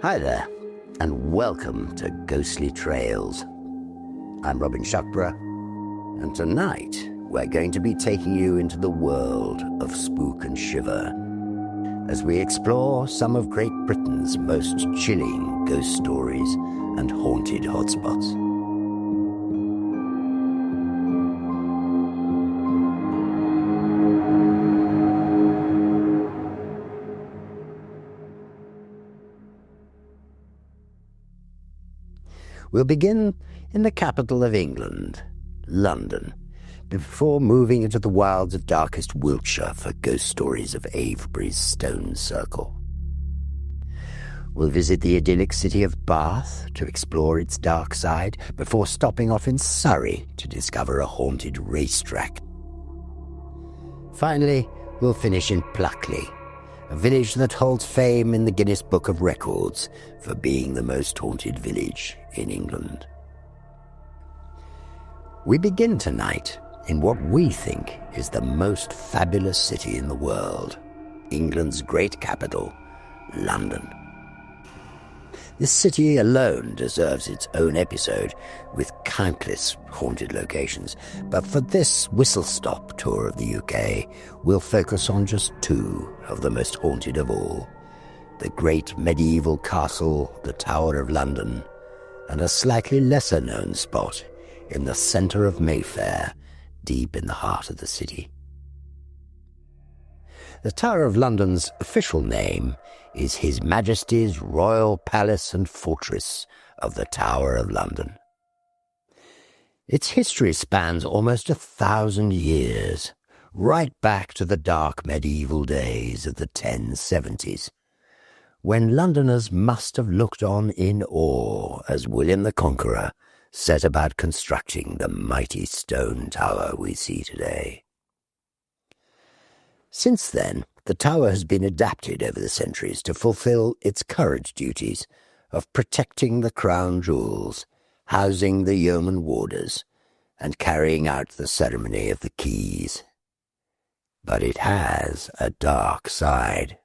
Hi there, and welcome to Ghostly Trails. I'm Robin Shuckburgh, and tonight we're going to be taking you into the world of spook and shiver as we explore some of Great Britain's most chilling ghost stories and haunted hotspots. We'll begin in the capital of England, London, before moving into the wilds of darkest Wiltshire for ghost stories of Avebury's Stone Circle. We'll visit the idyllic city of Bath to explore its dark side before stopping off in Surrey to discover a haunted racetrack. Finally, we'll finish in Pluckley, a village that holds fame in the Guinness Book of Records for being the most haunted village in England. We begin tonight in what we think is the most fabulous city in the world, England's great capital, London. This city alone deserves its own episode with countless haunted locations, but for this whistle-stop tour of the UK, we'll focus on just two of the most haunted of all: the great medieval castle, the Tower of London, and a slightly lesser-known spot in the centre of Mayfair, deep in the heart of the city. The Tower of London's official name is His Majesty's Royal Palace and Fortress of the Tower of London. Its history spans almost 1,000 years, right back to the dark medieval days of the 1070s, when Londoners must have looked on in awe as William the Conqueror set about constructing the mighty stone tower we see today. Since then, the tower has been adapted over the centuries to fulfill its current duties of protecting the crown jewels, housing the yeoman warders, and carrying out the ceremony of the keys. But it has a dark side.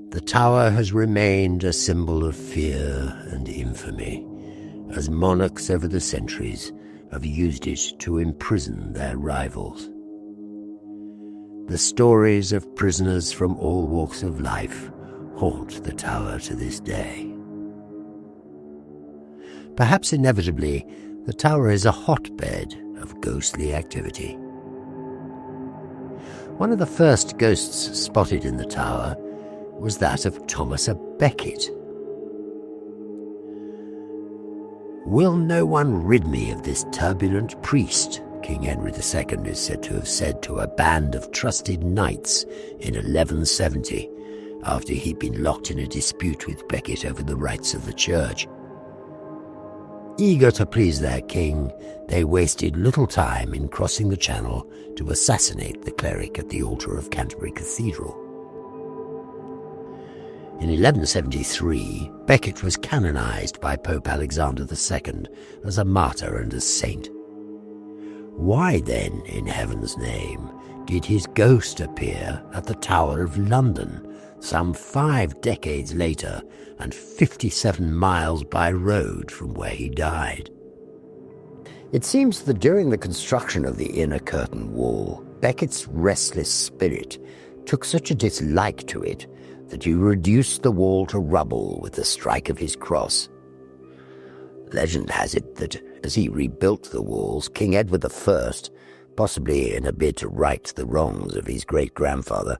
The tower has remained a symbol of fear and infamy, as monarchs over the centuries have used it to imprison their rivals. The stories of prisoners from all walks of life haunt the tower to this day. Perhaps inevitably, the tower is a hotbed of ghostly activity. One of the first ghosts spotted in the tower was that of Thomas à Becket. "Will no one rid me of this turbulent priest?" King Henry II is said to have said to a band of trusted knights in 1170, after he'd been locked in a dispute with Becket over the rights of the church. Eager to please their king, they wasted little time in crossing the Channel to assassinate the cleric at the altar of Canterbury Cathedral. In 1173, Becket was canonized by Pope Alexander II as a martyr and a saint. Why then, in heaven's name, did his ghost appear at the Tower of London some 5 decades later and 57 miles by road from where he died? It seems that during the construction of the inner curtain wall, Becket's restless spirit took such a dislike to it that he reduced the wall to rubble with the strike of his cross. Legend has it that as he rebuilt the walls, King Edward I, possibly in a bid to right the wrongs of his great-grandfather,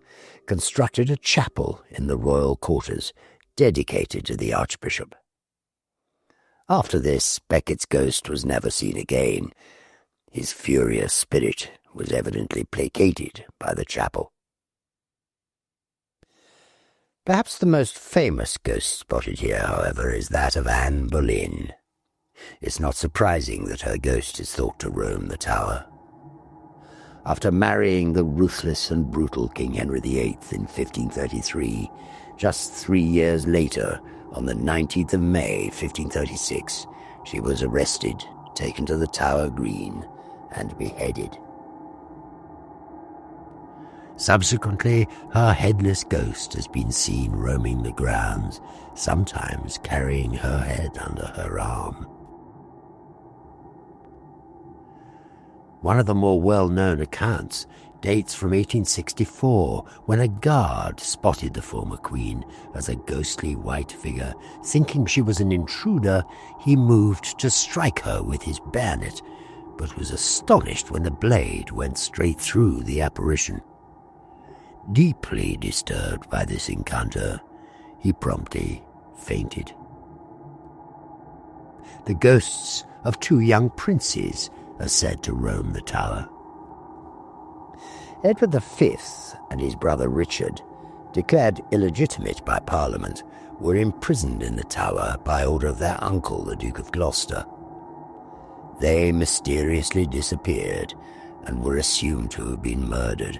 constructed a chapel in the royal quarters dedicated to the Archbishop. After this, Becket's ghost was never seen again. His furious spirit was evidently placated by the chapel. Perhaps the most famous ghost spotted here, however, is that of Anne Boleyn. It's not surprising that her ghost is thought to roam the tower. After marrying the ruthless and brutal King Henry VIII in 1533, just 3 years later, on the 19th of May 1536, she was arrested, taken to the Tower Green, and beheaded. Subsequently, her headless ghost has been seen roaming the grounds, sometimes carrying her head under her arm. One of the more well-known accounts dates from 1864, when a guard spotted the former queen as a ghostly white figure. Thinking she was an intruder, he moved to strike her with his bayonet, but was astonished when the blade went straight through the apparition. Deeply disturbed by this encounter, he promptly fainted. The ghosts of two young princes are said to roam the tower. Edward V and his brother Richard, declared illegitimate by Parliament, were imprisoned in the tower by order of their uncle, the Duke of Gloucester. They mysteriously disappeared and were assumed to have been murdered.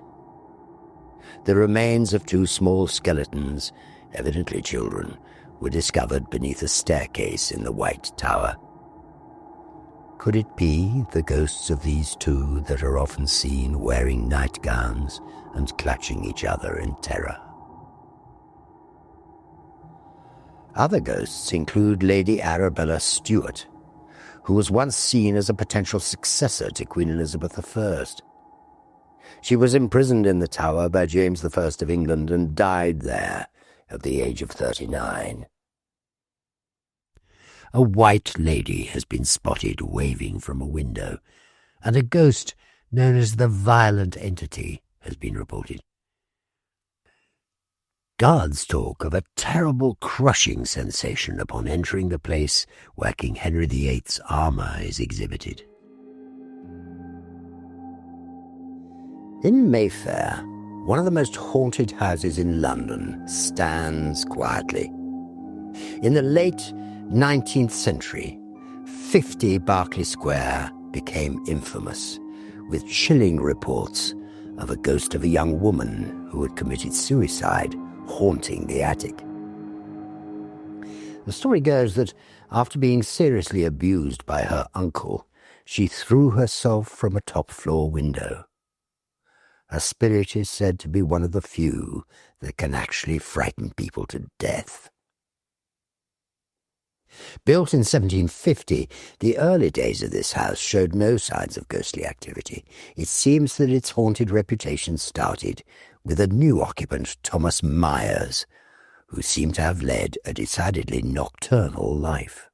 The remains of two small skeletons, evidently children, were discovered beneath a staircase in the White Tower. Could it be the ghosts of these two that are often seen wearing nightgowns and clutching each other in terror? Other ghosts include Lady Arabella Stuart, who was once seen as a potential successor to Queen Elizabeth I. She was imprisoned in the Tower by James I of England and died there at the age of 39. A white lady has been spotted waving from a window, and a ghost known as the Violent Entity has been reported. Guards talk of a terrible crushing sensation upon entering the place where King Henry VIII's armour is exhibited. In Mayfair, one of the most haunted houses in London stands quietly. In the late 19th century, 50 Berkeley Square became infamous, with chilling reports of a ghost of a young woman who had committed suicide haunting the attic. The story goes that after being seriously abused by her uncle, she threw herself from a top-floor window. Her spirit is said to be one of the few that can actually frighten people to death. Built in 1750, the early days of this house showed no signs of ghostly activity. It seems that its haunted reputation started with a new occupant, Thomas Myers, who seemed to have led a decidedly nocturnal life.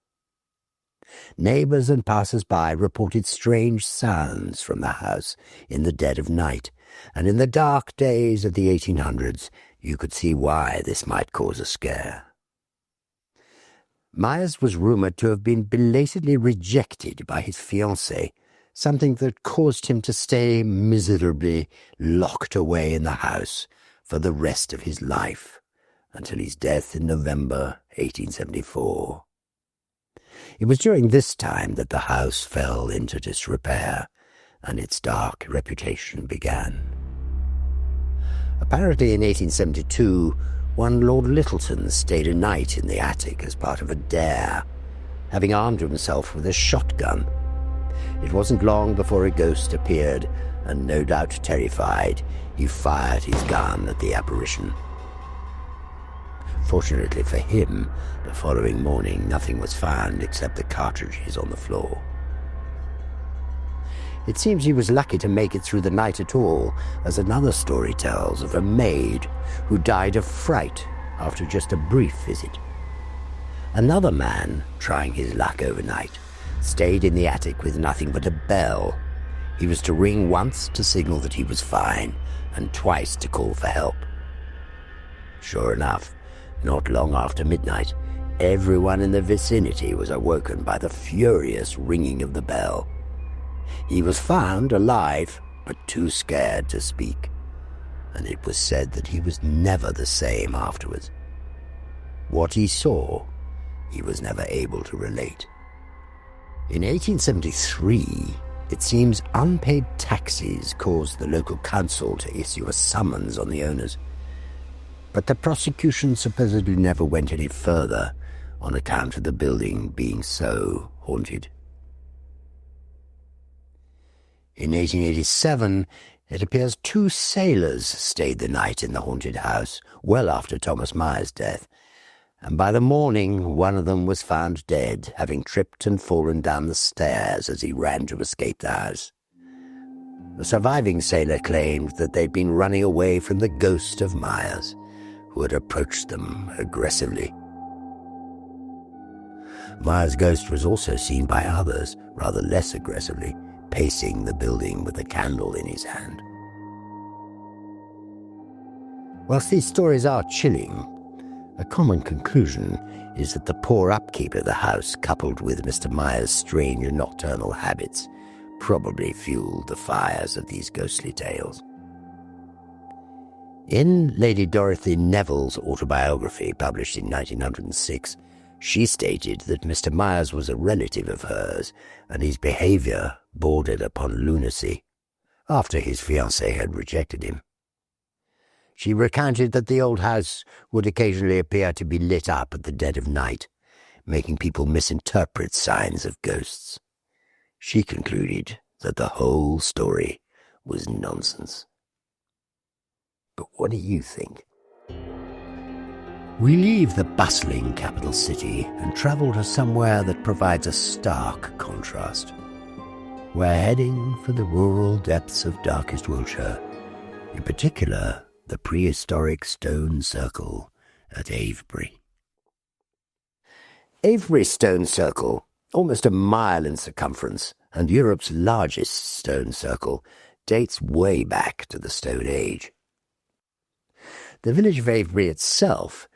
Neighbours and passers-by reported strange sounds from the house in the dead of night, and in the dark days of the 1800s you could see why this might cause a scare. Myers was rumoured to have been belatedly rejected by his fiancée, something that caused him to stay miserably locked away in the house for the rest of his life, until his death in November 1874. It was during this time that the house fell into disrepair, and its dark reputation began. Apparently in 1872, one Lord Lyttelton stayed a night in the attic as part of a dare, having armed himself with a shotgun. It wasn't long before a ghost appeared, and no doubt terrified, he fired his gun at the apparition. Fortunately for him, the following morning nothing was found except the cartridges on the floor. It seems he was lucky to make it through the night at all, as another story tells of a maid who died of fright after just a brief visit. Another man, trying his luck overnight, stayed in the attic with nothing but a bell. He was to ring once to signal that he was fine, and twice to call for help. Sure enough, not long after midnight, everyone in the vicinity was awoken by the furious ringing of the bell. He was found alive, but too scared to speak, and it was said that he was never the same afterwards. What he saw, he was never able to relate. In 1873, it seems unpaid taxes caused the local council to issue a summons on the owners, but the prosecution supposedly never went any further on account of the building being so haunted. In 1887, It appears 2 sailors stayed the night in the haunted house, well after Thomas Myers' death, and by the morning one of them was found dead, having tripped and fallen down the stairs as he ran to escape the house. The surviving sailor claimed that they'd been running away from the ghost of Myers, who had approached them aggressively. Myers' ghost was also seen by others, rather less aggressively, pacing the building with a candle in his hand. Whilst these stories are chilling, a common conclusion is that the poor upkeep of the house, coupled with Mr. Myers' strange nocturnal habits, probably fueled the fires of these ghostly tales. In Lady Dorothy Neville's autobiography, published in 1906, she stated that Mr. Myers was a relative of hers, and his behaviour bordered upon lunacy, after his fiancée had rejected him. She recounted that the old house would occasionally appear to be lit up at the dead of night, making people misinterpret signs of ghosts. She concluded that the whole story was nonsense. But what do you think? We leave the bustling capital city and travel to somewhere that provides a stark contrast. We're heading for the rural depths of darkest Wiltshire, in particular the prehistoric stone circle at Avebury. Avebury Stone Circle, almost a mile in circumference and Europe's largest stone circle, dates way back to the Stone Age. The village of Avebury itself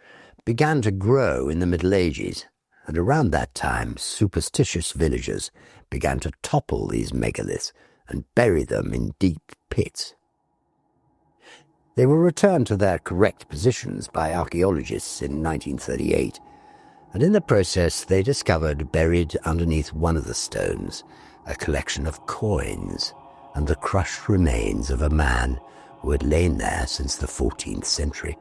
began to grow in the Middle Ages, and around that time superstitious villagers began to topple these megaliths and bury them in deep pits. They were returned to their correct positions by archaeologists in 1938, and in the process they discovered, buried underneath one of the stones, a collection of coins and the crushed remains of a man who had lain there since the 14th century.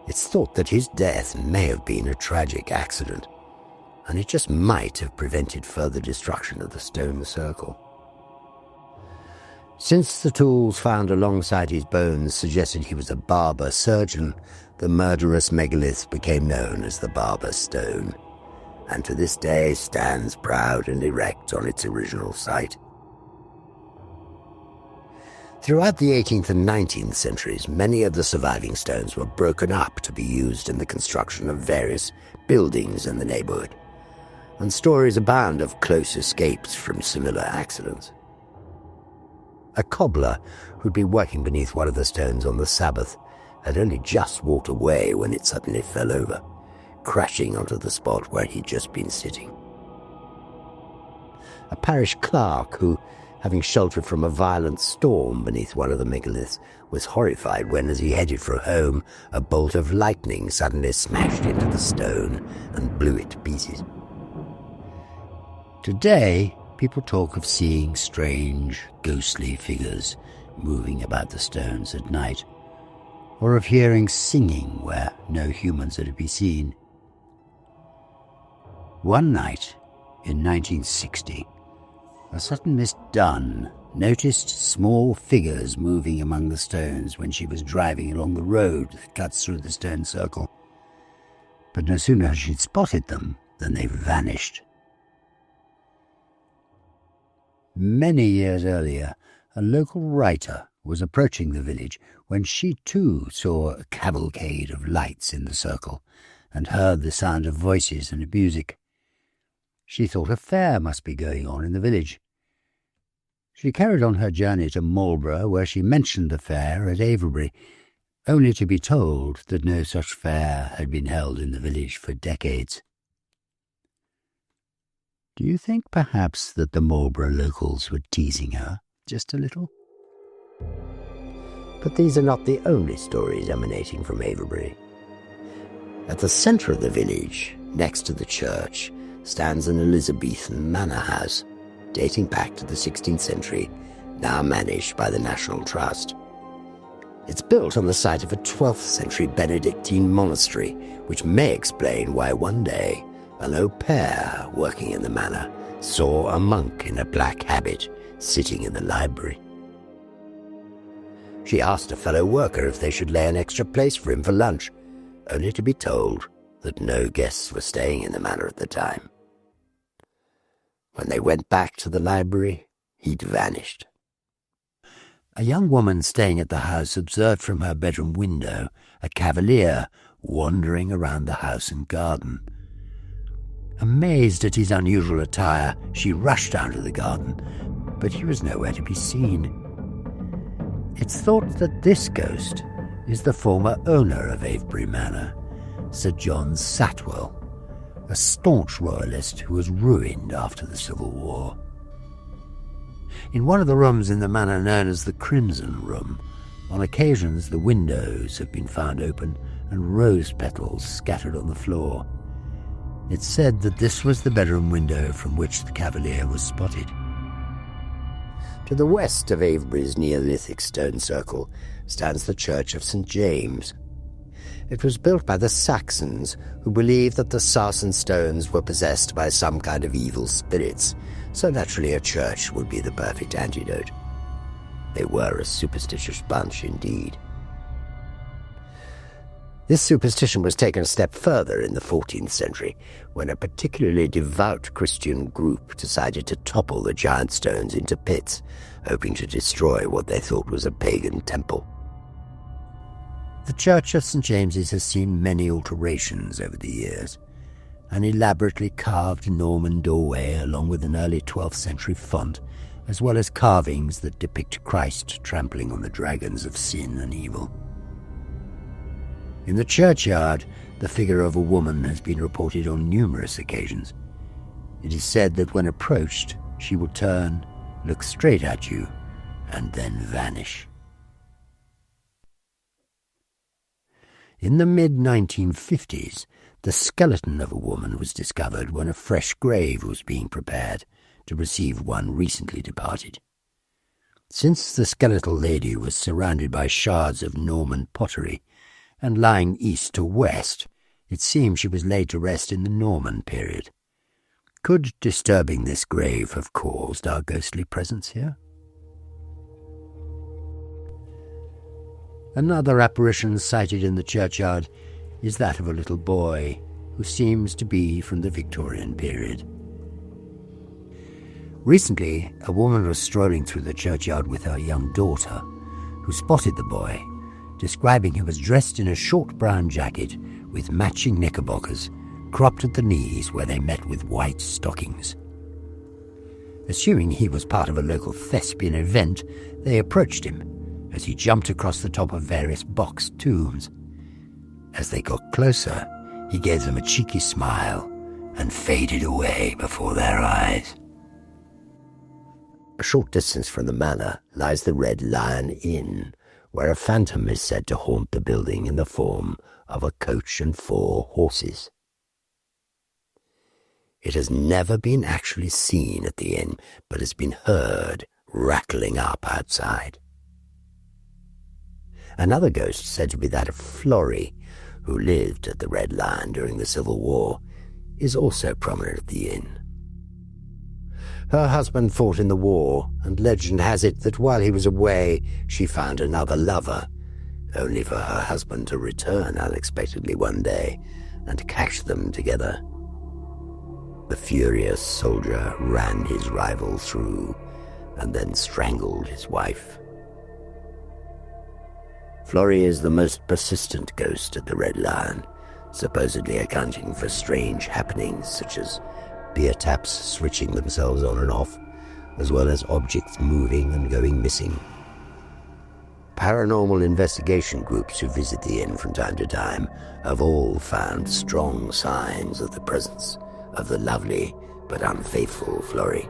It's thought that his death may have been a tragic accident, and it just might have prevented further destruction of the stone circle. Since the tools found alongside his bones suggested he was a barber surgeon, the murderous megalith became known as the Barber Stone, and to this day stands proud and erect on its original site. Throughout the 18th and 19th centuries, many of the surviving stones were broken up to be used in the construction of various buildings in the neighbourhood, and stories abound of close escapes from similar accidents. A cobbler who'd been working beneath one of the stones on the Sabbath had only just walked away when it suddenly fell over, crashing onto the spot where he'd just been sitting. A parish clerk who, having sheltered from a violent storm beneath one of the megaliths, was horrified when, as he headed for home, a bolt of lightning suddenly smashed into the stone and blew it to pieces. Today, people talk of seeing strange, ghostly figures moving about the stones at night, or of hearing singing where no humans are to be seen. One night, in 1960, a certain Miss Dunn noticed small figures moving among the stones when she was driving along the road that cuts through the stone circle. But no sooner had she spotted them than they vanished. Many years earlier, a local writer was approaching the village when she too saw a cavalcade of lights in the circle and heard the sound of voices and music. She thought a fair must be going on in the village. She carried on her journey to Marlborough, where she mentioned the fair at Avebury, only to be told that no such fair had been held in the village for decades. Do you think perhaps that the Marlborough locals were teasing her just a little? But these are not the only stories emanating from Avebury. At the centre of the village, next to the church, stands an Elizabethan manor house, dating back to the 16th century, now managed by the National Trust. It's built on the site of a 12th century Benedictine monastery, which may explain why one day an au pair working in the manor saw a monk in a black habit sitting in the library. She asked a fellow worker if they should lay an extra place for him for lunch, only to be told that no guests were staying in the manor at the time. When they went back to the library, he'd vanished. A young woman staying at the house observed from her bedroom window a cavalier wandering around the house and garden. Amazed at his unusual attire, she rushed out of the garden, but he was nowhere to be seen. It's thought that this ghost is the former owner of Avebury Manor, Sir John Satwell, a staunch royalist who was ruined after the Civil War. In one of the rooms in the manor known as the Crimson Room, on occasions the windows have been found open and rose petals scattered on the floor. It's said that this was the bedroom window from which the cavalier was spotted. To the west of Avebury's Neolithic stone circle stands the Church of St. James. It was built by the Saxons, who believed that the Sarsen stones were possessed by some kind of evil spirits, so naturally a church would be the perfect antidote. They were a superstitious bunch indeed. This superstition was taken a step further in the 14th century, when a particularly devout Christian group decided to topple the giant stones into pits, hoping to destroy what they thought was a pagan temple. The Church of St. James's has seen many alterations over the years. An elaborately carved Norman doorway along with an early 12th century font, as well as carvings that depict Christ trampling on the dragons of sin and evil. In the churchyard, the figure of a woman has been reported on numerous occasions. It is said that when approached, she will turn, look straight at you, and then vanish. In the mid-1950s, the skeleton of a woman was discovered when a fresh grave was being prepared to receive one recently departed. Since the skeletal lady was surrounded by shards of Norman pottery and lying east to west, it seems she was laid to rest in the Norman period. Could disturbing this grave have caused our ghostly presence here? Another apparition sighted in the churchyard is that of a little boy who seems to be from the Victorian period. Recently, a woman was strolling through the churchyard with her young daughter, who spotted the boy, describing him as dressed in a short brown jacket with matching knickerbockers, cropped at the knees where they met with white stockings. Assuming he was part of a local thespian event, they approached him as he jumped across the top of various box tombs. As they got closer, he gave them a cheeky smile and faded away before their eyes. A short distance from the manor lies the Red Lion Inn, where a phantom is said to haunt the building in the form of a coach and 4 horses. It has never been actually seen at the inn, but has been heard rattling up outside. Another ghost, said to be that of Florrie, who lived at the Red Lion during the Civil War, is also prominent at the inn. Her husband fought in the war, and legend has it that while he was away, she found another lover, only for her husband to return unexpectedly one day and catch them together. The furious soldier ran his rival through and then strangled his wife. Florrie is the most persistent ghost at the Red Lion, supposedly accounting for strange happenings such as beer taps switching themselves on and off, as well as objects moving and going missing. Paranormal investigation groups who visit the inn from time to time have all found strong signs of the presence of the lovely but unfaithful Florrie.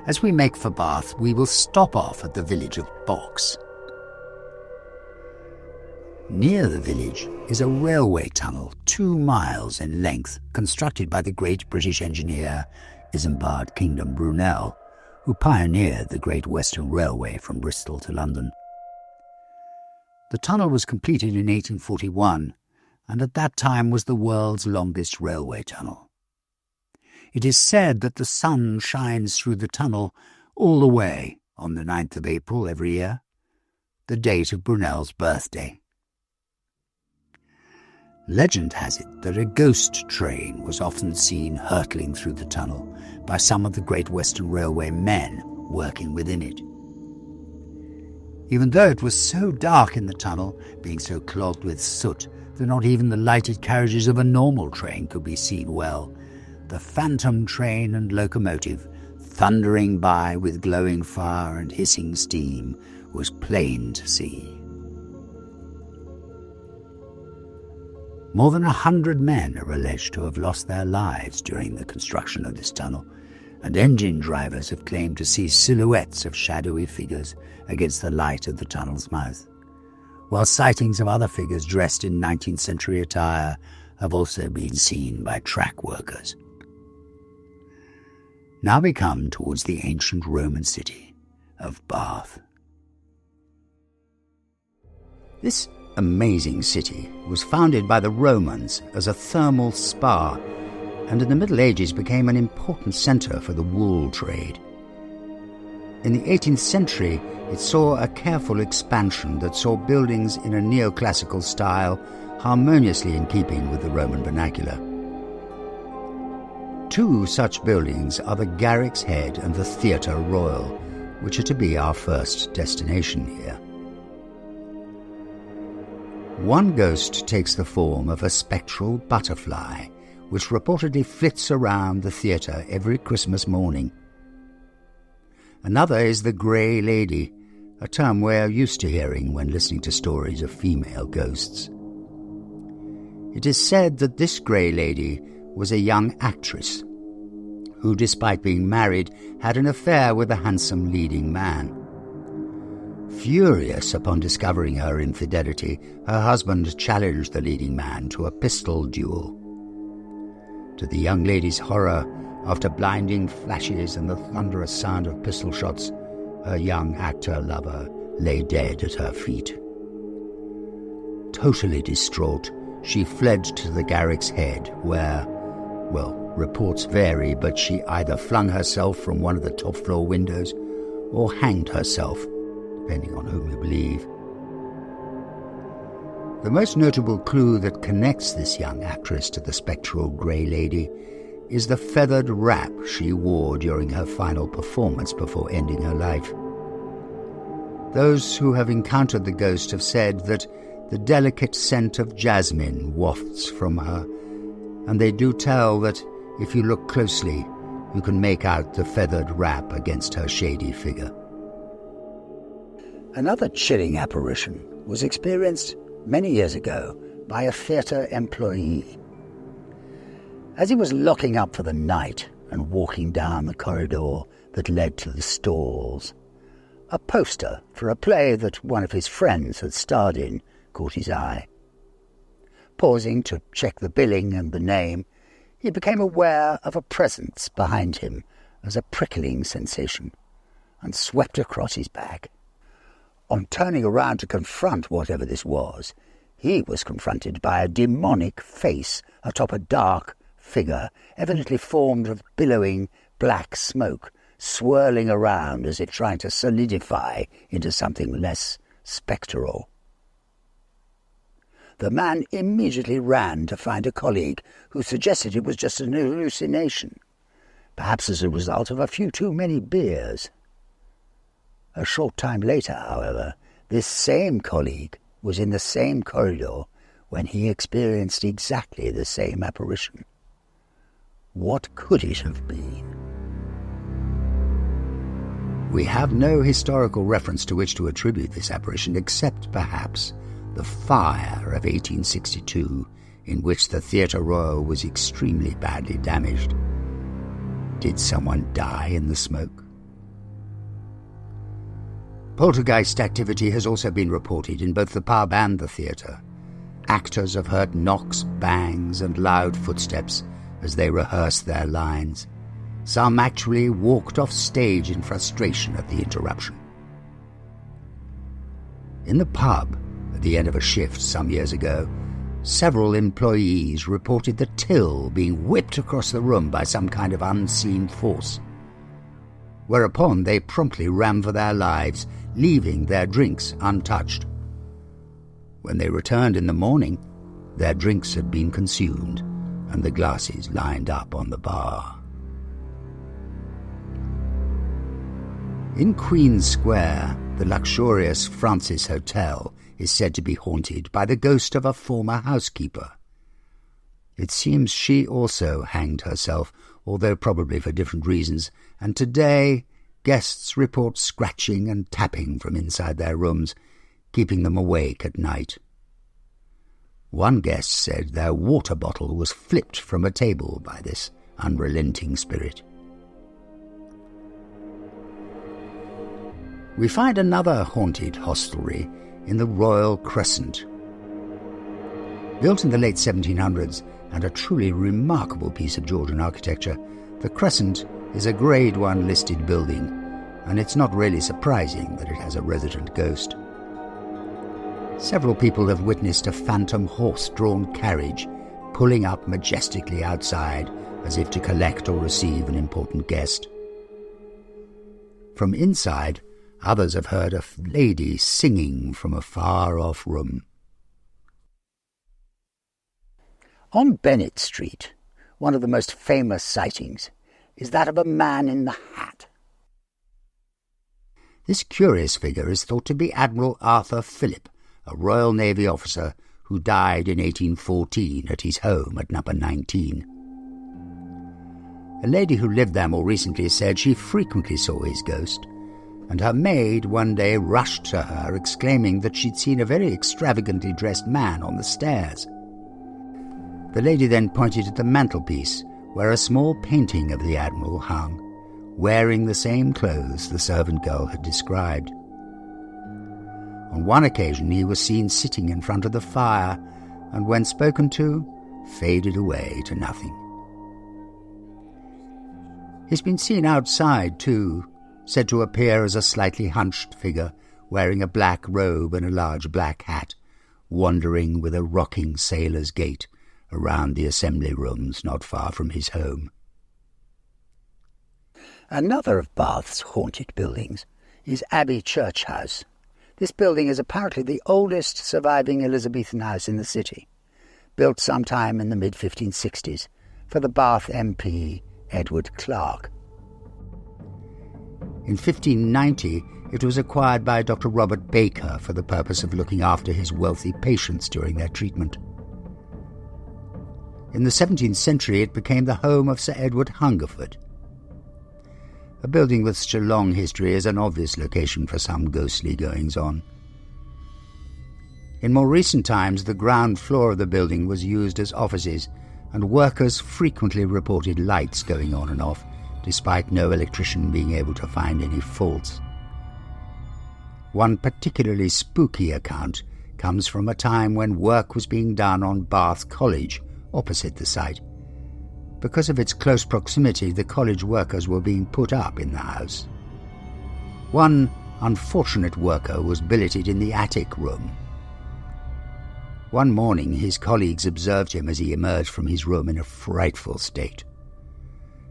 As we make for Bath, we will stop off at the village of Box. Near the village is a railway tunnel 2 miles in length, constructed by the great British engineer Isambard Kingdom Brunel, who pioneered the Great Western Railway from Bristol to London. The tunnel was completed in 1841, and at that time was the world's longest railway tunnel. It is said that the sun shines through the tunnel all the way on the 9th of April every year, the date of Brunel's birthday. Legend has it that a ghost train was often seen hurtling through the tunnel by some of the Great Western Railway men working within it. Even though it was so dark in the tunnel, being so clogged with soot that not even the lighted carriages of a normal train could be seen well, the phantom train and locomotive, thundering by with glowing fire and hissing steam, was plain to see. More than 100 men are alleged to have lost their lives during the construction of this tunnel, and engine drivers have claimed to see silhouettes of shadowy figures against the light of the tunnel's mouth, while sightings of other figures dressed in 19th century attire have also been seen by track workers. Now we come towards the ancient Roman city of Bath. This amazing city was founded by the Romans as a thermal spa, and in the Middle Ages became an important centre for the wool trade. In the 18th century, it saw a careful expansion that saw buildings in a neoclassical style harmoniously in keeping with the Roman vernacular. Two such buildings are the Garrick's Head and the Theatre Royal, which are to be our first destination here. One ghost takes the form of a spectral butterfly, which reportedly flits around the theatre every Christmas morning. Another is the Grey Lady, a term we're used to hearing when listening to stories of female ghosts. It is said that this Grey Lady was a young actress who, despite being married, had an affair with a handsome leading man. Furious upon discovering her infidelity, her husband challenged the leading man to a pistol duel. To the young lady's horror, after blinding flashes and the thunderous sound of pistol shots, her young actor-lover lay dead at her feet. Totally distraught, she fled to the Garrick's Head, where, well, reports vary, but she either flung herself from one of the top-floor windows or hanged herself, depending on whom you believe. The most notable clue that connects this young actress to the spectral Grey Lady is the feathered wrap she wore during her final performance before ending her life. Those who have encountered the ghost have said that the delicate scent of jasmine wafts from her, and they do tell that if you look closely, you can make out the feathered wrap against her shady figure. Another chilling apparition was experienced many years ago by a theatre employee. As he was locking up for the night and walking down the corridor that led to the stalls, a poster for a play that one of his friends had starred in caught his eye. Pausing to check the billing and the name, he became aware of a presence behind him as a prickling sensation, and swept across his back. On turning around to confront whatever this was, he was confronted by a demonic face atop a dark figure, evidently formed of billowing black smoke, swirling around as if trying to solidify into something less spectral. The man immediately ran to find a colleague who suggested it was just an hallucination, perhaps as a result of a few too many beers. A short time later, however, this same colleague was in the same corridor when he experienced exactly the same apparition. What could it have been? We have no historical reference to which to attribute this apparition except, perhaps, the fire of 1862, in which the Theatre Royal was extremely badly damaged. Did someone die in the smoke? Poltergeist activity has also been reported in both the pub and the theatre. Actors have heard knocks, bangs, and loud footsteps as they rehearsed their lines. Some actually walked off stage in frustration at the interruption. In the pub, at the end of a shift some years ago, Several employees reported the till being whipped across the room by some kind of unseen force, whereupon they promptly ran for their lives, leaving their drinks untouched. When they returned in the morning, their drinks had been consumed and the glasses lined up on the bar. In Queen's Square, the luxurious Francis Hotel is said to be haunted by the ghost of a former housekeeper. It seems she also hanged herself, although probably for different reasons, and today guests report scratching and tapping from inside their rooms, keeping them awake at night. One guest said their water bottle was flipped from a table by this unrelenting spirit. We find another haunted hostelry in the Royal Crescent. Built in the late 1700s and a truly remarkable piece of Georgian architecture, the Crescent is a Grade 1 listed building, and it's not really surprising that it has a resident ghost. Several people have witnessed a phantom horse-drawn carriage pulling up majestically outside as if to collect or receive an important guest. From inside, others have heard a lady singing from a far-off room. On Bennett Street, one of the most famous sightings is that of a man in the hat. This curious figure is thought to be Admiral Arthur Phillip, a Royal Navy officer who died in 1814 at his home at number 19. A lady who lived there more recently said she frequently saw his ghost, and her maid one day rushed to her exclaiming that she'd seen a very extravagantly dressed man on the stairs. The lady then pointed at the mantelpiece where a small painting of the Admiral hung, wearing the same clothes the servant girl had described. On one occasion he was seen sitting in front of the fire, and when spoken to, faded away to nothing. He's been seen outside too, said to appear as a slightly hunched figure wearing a black robe and a large black hat, wandering with a rocking sailor's gait around the assembly rooms not far from his home. Another of Bath's haunted buildings is Abbey Church House. This building is apparently the oldest surviving Elizabethan house in the city, built sometime in the mid-1560s for the Bath MP Edward Clarke. In 1590, it was acquired by Dr. Robert Baker for the purpose of looking after his wealthy patients during their treatment. In the 17th century, it became the home of Sir Edward Hungerford. A building with such a long history is an obvious location for some ghostly goings-on. In more recent times, the ground floor of the building was used as offices, and workers frequently reported lights going on and off, despite no electrician being able to find any faults. One particularly spooky account comes from a time when work was being done on Bath College, opposite the site. Because of its close proximity, the college workers were being put up in the house. One unfortunate worker was billeted in the attic room. One morning his colleagues observed him as he emerged from his room in a frightful state.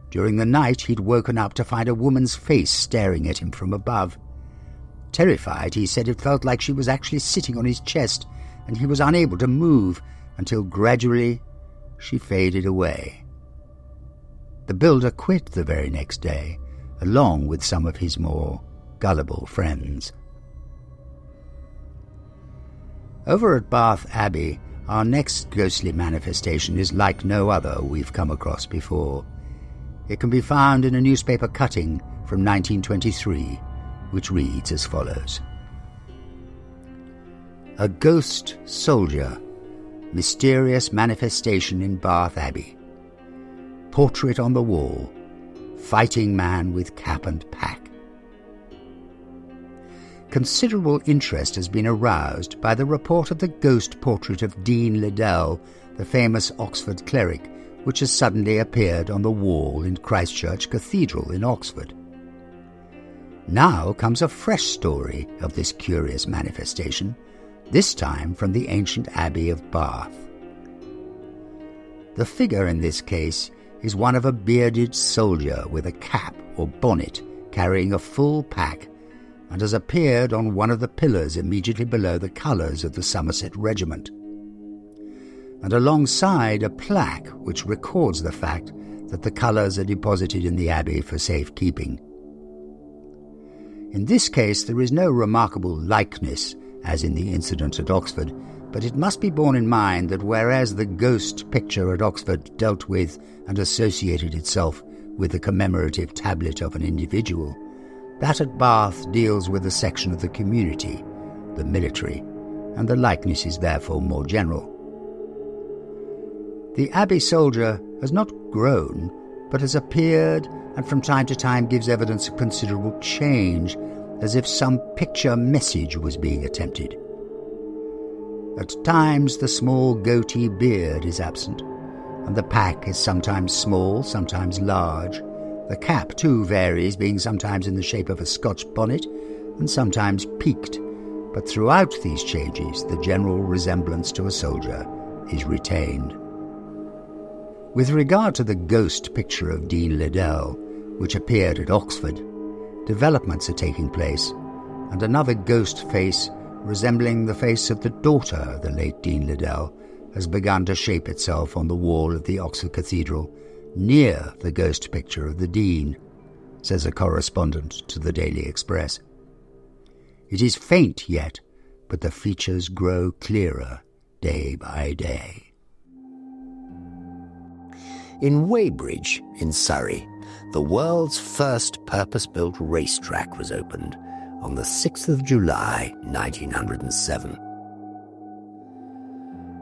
During the night he'd woken up to find a woman's face staring at him from above. Terrified, he said it felt like she was actually sitting on his chest, and he was unable to move until gradually she faded away. The builder quit the very next day, along with some of his more gullible friends. Over at Bath Abbey, our next ghostly manifestation is like no other we've come across before. It can be found in a newspaper cutting from 1923, which reads as follows. A ghost soldier, mysterious manifestation in Bath Abbey. Portrait on the wall, fighting man with cap and pack. Considerable interest has been aroused by the report of the ghost portrait of Dean Liddell, the famous Oxford cleric, which has suddenly appeared on the wall in Christchurch Cathedral in Oxford. Now comes a fresh story of this curious manifestation, this time from the ancient Abbey of Bath. The figure in this case is one of a bearded soldier with a cap or bonnet carrying a full pack, and has appeared on one of the pillars immediately below the colours of the Somerset Regiment, and alongside a plaque which records the fact that the colours are deposited in the Abbey for safekeeping. In this case there is no remarkable likeness as in the incident at Oxford, but it must be borne in mind that whereas the ghost picture at Oxford dealt with and associated itself with the commemorative tablet of an individual, that at Bath deals with a section of the community, the military, and the likeness is therefore more general. The Abbey soldier has not grown, but has appeared and from time to time gives evidence of considerable change, as if some picture message was being attempted. At times the small goatee beard is absent, and the pack is sometimes small, sometimes large. The cap, too, varies, being sometimes in the shape of a Scotch bonnet and sometimes peaked, but throughout these changes the general resemblance to a soldier is retained. With regard to the ghost picture of Dean Liddell, which appeared at Oxford, developments are taking place, and another ghost face resembling the face of the daughter of the late Dean Liddell has begun to shape itself on the wall of the Oxford Cathedral, near the ghost picture of the Dean, says a correspondent to the Daily Express. It is faint yet, but the features grow clearer day by day. In Weybridge, in Surrey, the world's first purpose-built racetrack was opened on the 6th of July, 1907.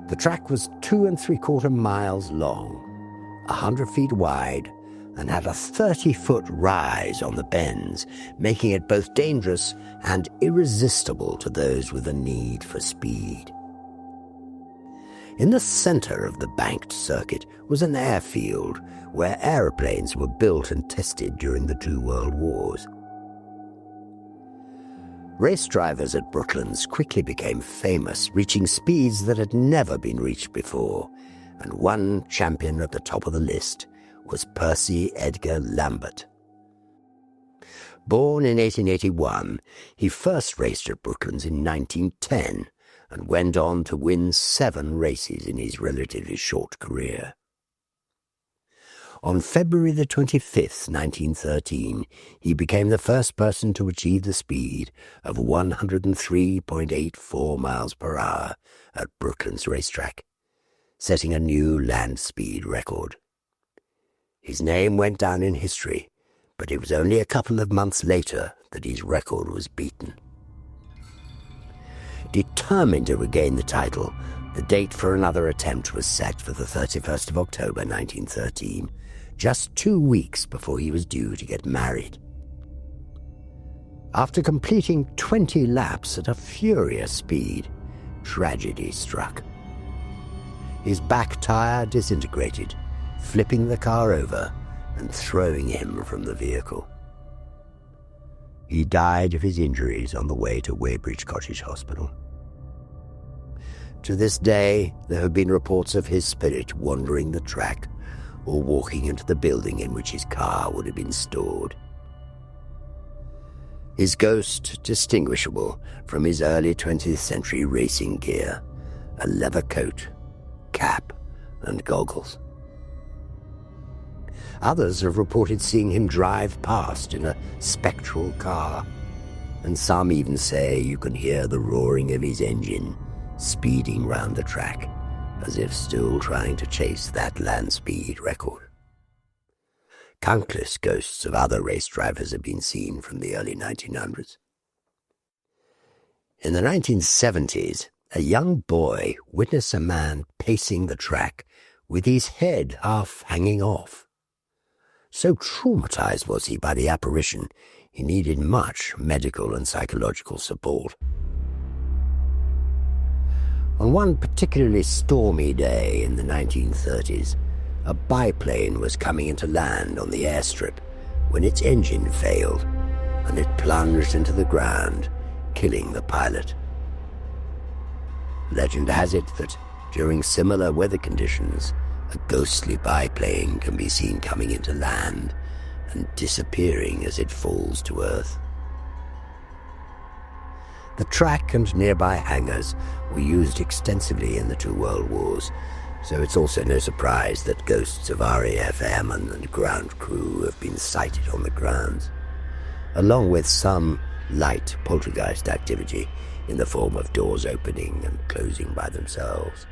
The track was 2 3/4 miles long, 100 feet wide, and had a 30-foot rise on the bends, making it both dangerous and irresistible to those with a need for speed. In the centre of the banked circuit was an airfield where aeroplanes were built and tested during the 2 World Wars. Race drivers at Brooklands quickly became famous, reaching speeds that had never been reached before, and one champion at the top of the list was Percy Edgar Lambert. Born in 1881, he first raced at Brooklands in 1910 and went on to win 7 races in his relatively short career. On February the 25th, 1913, he became the first person to achieve the speed of 103.84 miles per hour at Brooklands Racetrack, setting a new land speed record. His name went down in history, but it was only a couple of months later that his record was beaten. Determined to regain the title, the date for another attempt was set for the 31st of October 1913, just 2 weeks before he was due to get married. After completing 20 laps at a furious speed, tragedy struck. His back tire disintegrated, flipping the car over and throwing him from the vehicle. He died of his injuries on the way to Weybridge Cottage Hospital. To this day, there have been reports of his spirit wandering the track or walking into the building in which his car would have been stored. His ghost distinguishable from his early 20th century racing gear, a leather coat, cap, and goggles. Others have reported seeing him drive past in a spectral car, and some even say you can hear the roaring of his engine speeding round the track, as if still trying to chase that land speed record. Countless ghosts of other race drivers have been seen from the early 1900s. In the 1970s, a young boy witnessed a man pacing the track with his head half hanging off. So traumatized was he by the apparition, he needed much medical and psychological support. On one particularly stormy day in the 1930s, a biplane was coming into land on the airstrip when its engine failed, and it plunged into the ground, killing the pilot. Legend has it that during similar weather conditions, A ghostly biplane can be seen coming into land and disappearing as it falls to earth. The track and nearby hangars were used extensively in the two world wars, so it's also no surprise that ghosts of RAF airmen and ground crew have been sighted on the grounds, along with some light poltergeist activity in the form of doors opening and closing by themselves.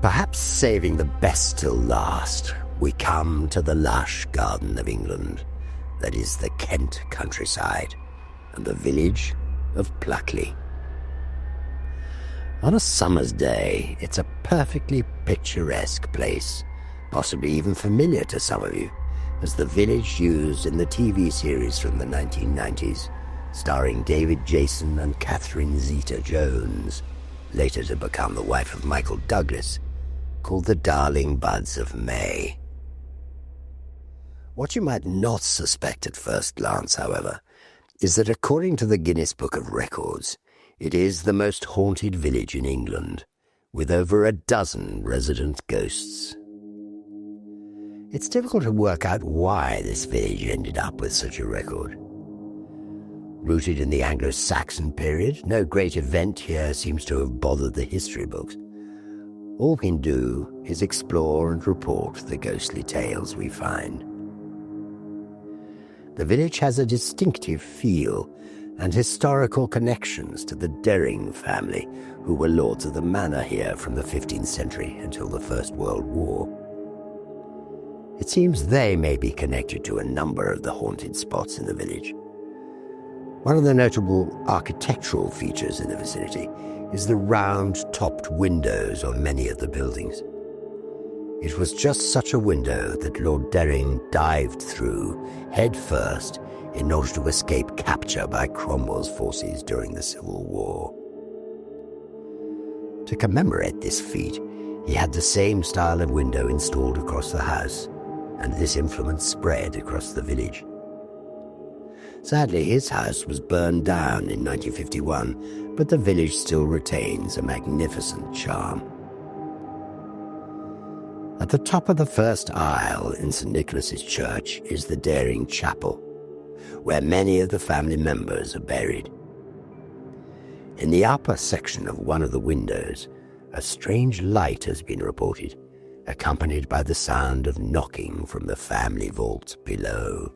Perhaps saving the best till last, we come to the lush garden of England, that is the Kent countryside, and the village of Pluckley. On a summer's day, it's a perfectly picturesque place, possibly even familiar to some of you, as the village used in the TV series from the 1990s, starring David Jason and Catherine Zeta-Jones, later to become the wife of Michael Douglas, called the Darling Buds of May. What you might not suspect at first glance, however, is that according to the Guinness Book of Records, it is the most haunted village in England, with over a dozen resident ghosts. It's difficult to work out why this village ended up with such a record. Rooted in the Anglo-Saxon period, no great event here seems to have bothered the history books. All we can do is explore and report the ghostly tales we find. The village has a distinctive feel and historical connections to the Daring family, who were lords of the manor here from the 15th century until the First World War. It seems they may be connected to a number of the haunted spots in the village. One of the notable architectural features in the vicinity is the round-topped windows on many of the buildings. It was just such a window that Lord Daring dived through, head first, in order to escape capture by Cromwell's forces during the Civil War. To commemorate this feat, he had the same style of window installed across the house, and this influence spread across the village. Sadly, his house was burned down in 1951, but the village still retains a magnificent charm. At the top of the first aisle in St. Nicholas's Church is the Daring Chapel, where many of the family members are buried. In the upper section of one of the windows, a strange light has been reported, accompanied by the sound of knocking from the family vault below.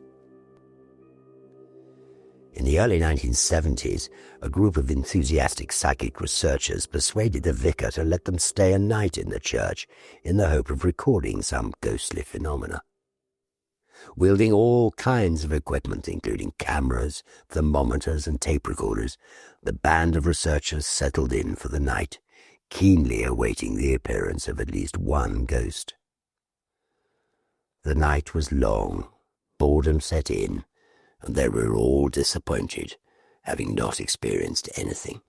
In the early 1970s, a group of enthusiastic psychic researchers persuaded the vicar to let them stay a night in the church in the hope of recording some ghostly phenomena. Wielding all kinds of equipment, including cameras, thermometers, and tape recorders, the band of researchers settled in for the night, keenly awaiting the appearance of at least one ghost. The night was long, boredom set in, and they were all disappointed, having not experienced anything.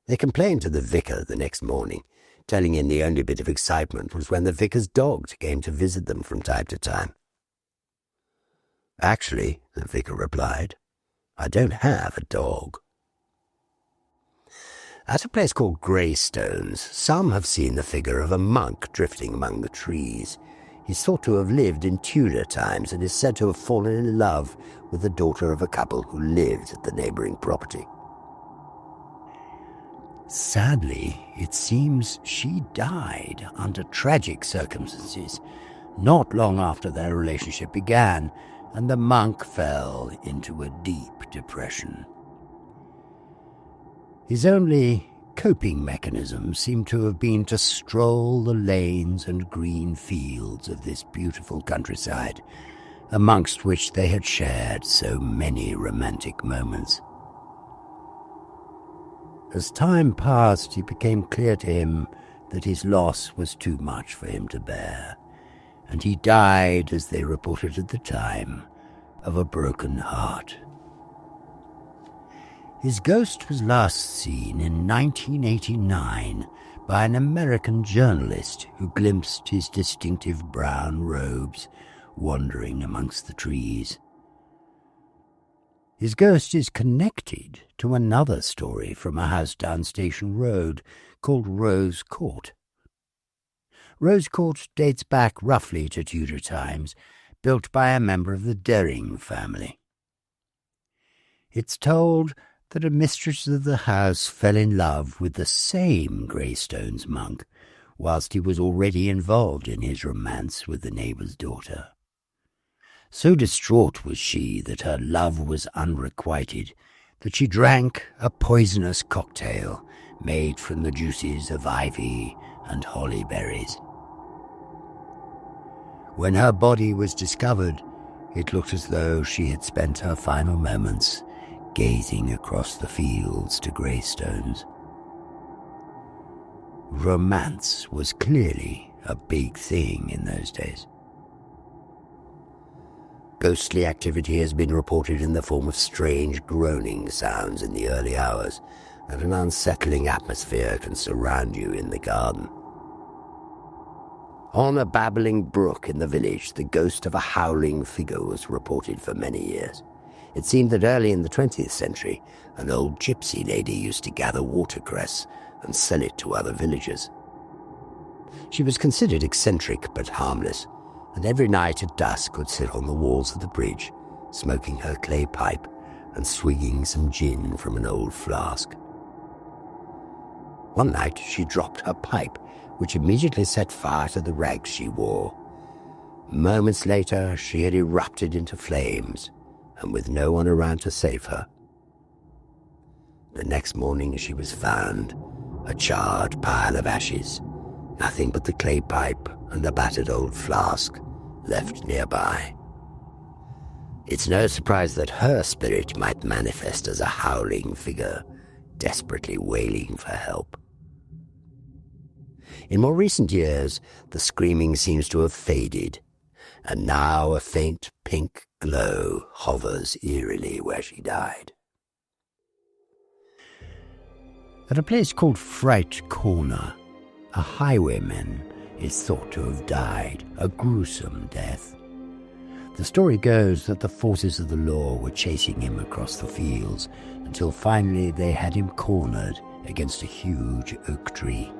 They complained to the vicar the next morning, telling him the only bit of excitement was when the vicar's dog came to visit them from time to time. "Actually," the vicar replied, "I don't have a dog." At a place called Greystones, some have seen the figure of a monk drifting among the trees. He's thought to have lived in Tudor times and is said to have fallen in love with the daughter of a couple who lived at the neighbouring property. Sadly, it seems she died under tragic circumstances not long after their relationship began, and the monk fell into a deep depression. His only coping mechanism seemed to have been to stroll the lanes and green fields of this beautiful countryside, amongst which they had shared so many romantic moments. As time passed, it became clear to him that his loss was too much for him to bear, and he died, as they reported at the time, of a broken heart. His ghost was last seen in 1989 by an American journalist who glimpsed his distinctive brown robes wandering amongst the trees. His ghost is connected to another story from a house down Station Road called Rose Court. Rose Court dates back roughly to Tudor times, built by a member of the Daring family. It's told that a mistress of the house fell in love with the same Greystones monk whilst he was already involved in his romance with the neighbour's daughter. So distraught was she that her love was unrequited, that she drank a poisonous cocktail made from the juices of ivy and holly berries. When her body was discovered, it looked as though she had spent her final moments gazing across the fields to Greystones. Romance was clearly a big thing in those days. Ghostly activity has been reported in the form of strange groaning sounds in the early hours, and an unsettling atmosphere can surround you in the garden. On a babbling brook in the village, the ghost of a howling figure was reported for many years. It seemed that early in the 20th century, an old gypsy lady used to gather watercress and sell it to other villagers. She was considered eccentric but harmless, and every night at dusk would sit on the walls of the bridge, smoking her clay pipe and swigging some gin from an old flask. One night she dropped her pipe, which immediately set fire to the rags she wore. Moments later she had erupted into flames, and with no one around to save her. The next morning she was found, a charred pile of ashes, nothing but the clay pipe and the battered old flask left nearby. It's no surprise that her spirit might manifest as a howling figure, desperately wailing for help. In more recent years, the screaming seems to have faded, and now a faint pink glow hovers eerily where she died. At a place called Fright Corner, a highwayman is thought to have died a gruesome death. The story goes that the forces of the law were chasing him across the fields until finally they had him cornered against a huge oak tree.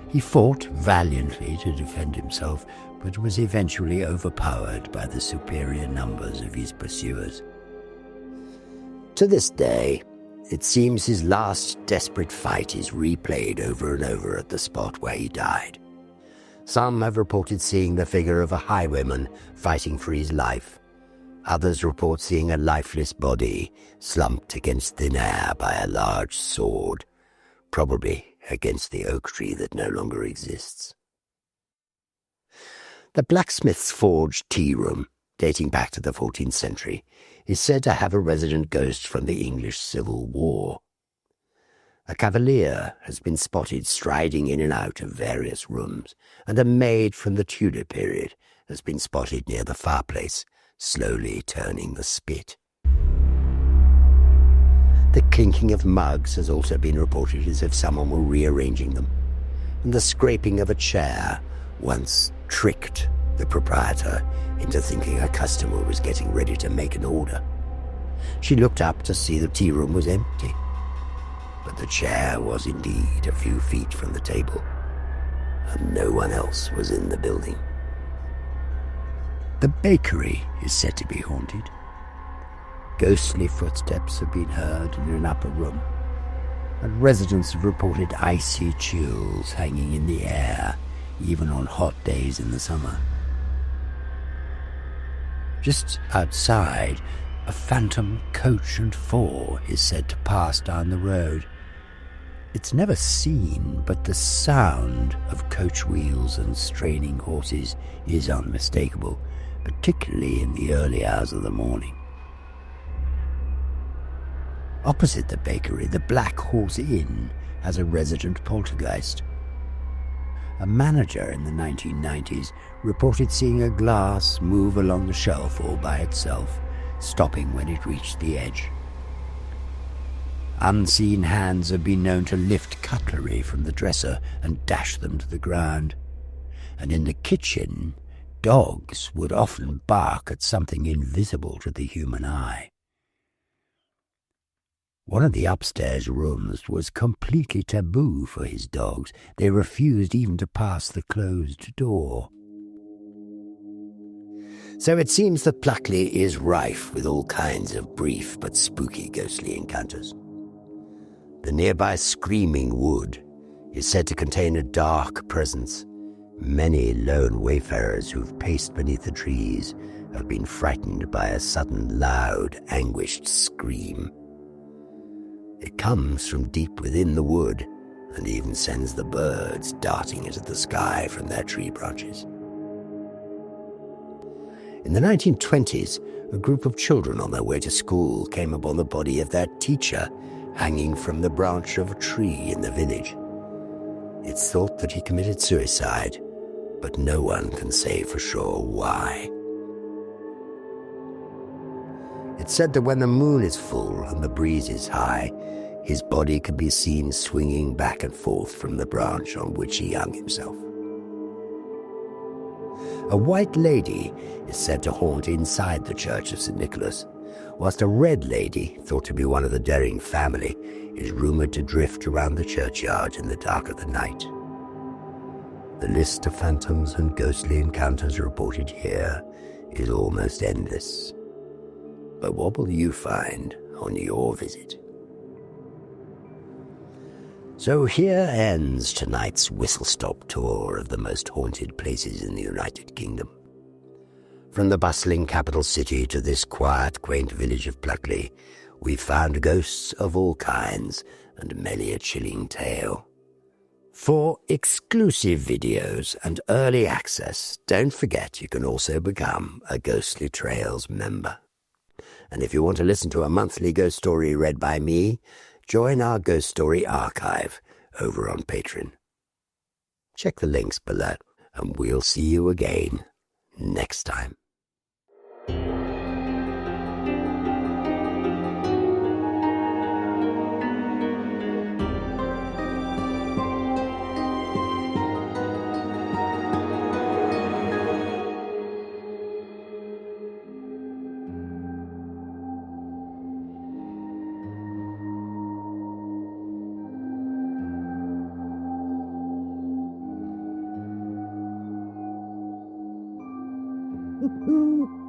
He fought valiantly to defend himself, but was eventually overpowered by the superior numbers of his pursuers. To this day, it seems his last desperate fight is replayed over and over at the spot where he died. Some have reported seeing the figure of a highwayman fighting for his life. Others report seeing a lifeless body slumped against thin air by a large sword, probably against the oak tree that no longer exists. The blacksmith's forge tea room, dating back to the 14th century, is said to have a resident ghost from the English Civil War. A cavalier has been spotted striding in and out of various rooms, and a maid from the Tudor period has been spotted near the fireplace, slowly turning the spit. The clinking of mugs has also been reported as if someone were rearranging them, and the scraping of a chair once tricked the proprietor into thinking a customer was getting ready to make an order. She looked up to see the tea room was empty, but the chair was indeed a few feet from the table, and no one else was in the building. The bakery is said to be haunted. Ghostly footsteps have been heard in an upper room, and residents have reported icy chills hanging in the air, even on hot days in the summer. Just outside, a phantom coach and four is said to pass down the road. It's never seen, but the sound of coach wheels and straining horses is unmistakable, particularly in the early hours of the morning. Opposite the bakery, the Black Horse Inn has a resident poltergeist. A manager in the 1990s reported seeing a glass move along the shelf all by itself, stopping when it reached the edge. Unseen hands have been known to lift cutlery from the dresser and dash them to the ground. And in the kitchen, dogs would often bark at something invisible to the human eye. One of the upstairs rooms was completely taboo for his dogs. They refused even to pass the closed door. So it seems that Pluckley is rife with all kinds of brief but spooky ghostly encounters. The nearby Screaming Wood is said to contain a dark presence. Many lone wayfarers who've paced beneath the trees have been frightened by a sudden, loud, anguished scream. It comes from deep within the wood and even sends the birds darting into the sky from their tree branches. In the 1920s, a group of children on their way to school came upon the body of their teacher hanging from the branch of a tree in the village. It's thought that he committed suicide, but no one can say for sure why. It's said that when the moon is full and the breeze is high, his body can be seen swinging back and forth from the branch on which he hung himself. A white lady is said to haunt inside the church of St. Nicholas, whilst a red lady, thought to be one of the Daring family, is rumoured to drift around the churchyard in the dark of the night. The list of phantoms and ghostly encounters reported here is almost endless. But what will you find on your visit? So here ends tonight's whistle-stop tour of the most haunted places in the United Kingdom. From the bustling capital city to this quiet, quaint village of Pluckley, we've found ghosts of all kinds and many a chilling tale. For exclusive videos and early access, don't forget you can also become a Ghostly Trails member. And if you want to listen to a monthly ghost story read by me, join our Ghost Story archive over on Patreon. Check the links below, and we'll see you again next time. Woo-hoo.